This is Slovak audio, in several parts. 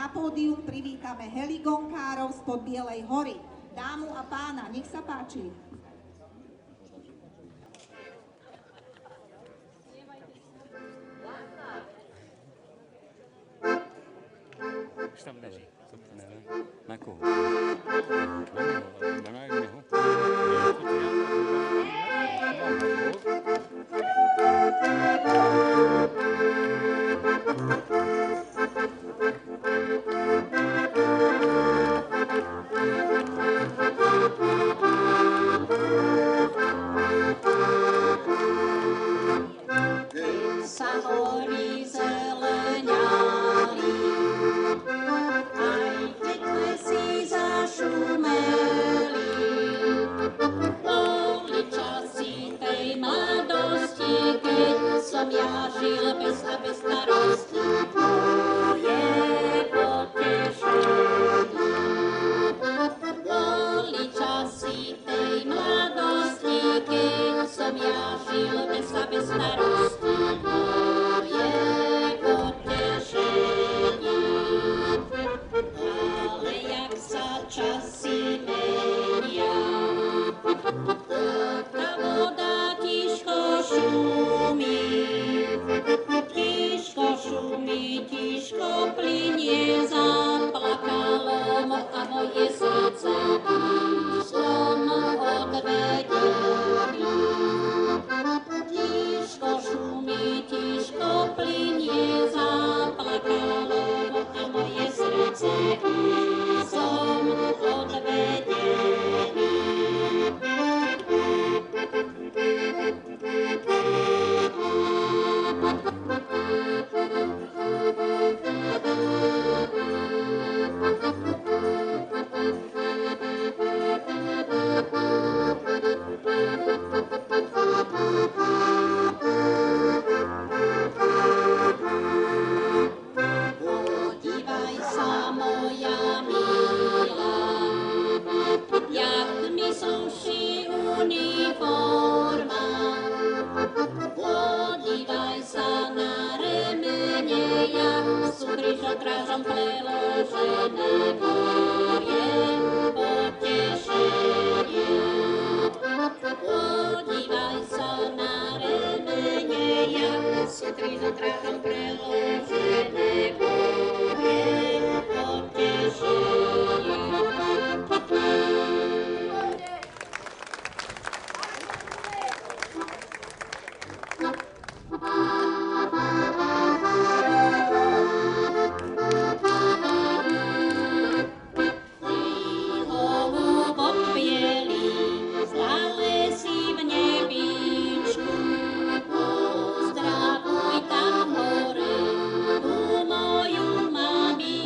Na pódium privítame heligonkárov spod Bielej hory. Dámu a pána, nech sa páči. Už tam leží. Na koho? Na nájomného. Sa horí zeleniali, aj keď lesy zašumeli. Boli časy tej mladosti, keď som ja žil bez a bez starosti. Moje potešenie. Boli časy tej mladosti, keď som ja žil bez a bez starosti. Moje potešenie. Ale jak sa časy menia, tá voda tiško šumí, tiško plynie, zaplakalo a moje srdce som odvedený. Tiško šumí, tiško plynie, zaplakalo a moje srdce som odvedený. Podívaj sa, moja milá, jak mi suší uniforma. Podívaj sa na remene, jak sú krížokrážom preložené moje potešenie. Podívaj sa na remene, jak sú krížokrážom preložené moje potešenie. Holubok bielý, stále si v nebíčku, pozdravuj tam hore tú moju mamičku.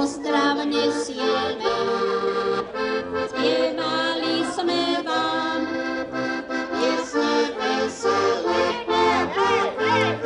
pozdrav nesieme. Spievali sme vám piesne veselé.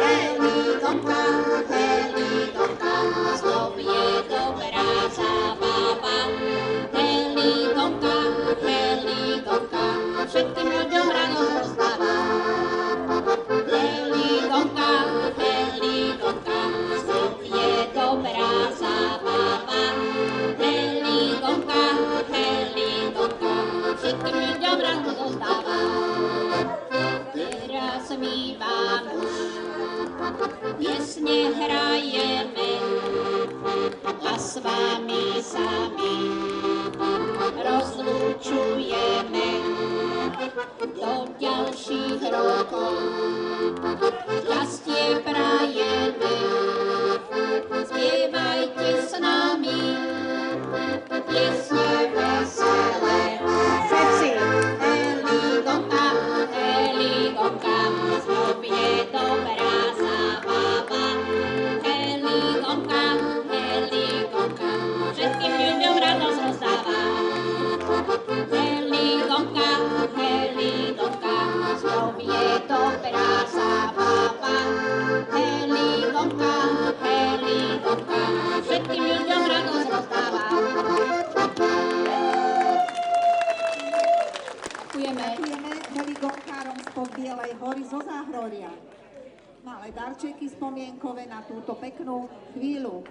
Heligonka, heligonka, znov je dobrá zábava. Heligonka, heligonka, všetkým ľuďom radosť rozdáva. Heligonka, heligonka, znov je dobrá zábava. Heligonka, heligonka, všetkým ľuďom radosť rozdáva. Teraz my vám už piesne hrajeme a s vami sami rozlúčujeme do ďalších rokov. Šťastie prajeme, spievajte s nami piesne veselé. Všetci! Heligonka, heligonka, znov je dobrá zábava. Heligonka, heligonka, všetkým ľuďom radosť rozdáva. Heligonka, heligonka, znov je dobrá zábava. Heligonka, heligonka, všetkým ľuďom radosť rozdáva. Ďakujeme. Ďakujeme heligonkárom spod Bielej hory zo Záhroria. Malé darčeky spomienkové na túto peknú chvíľu.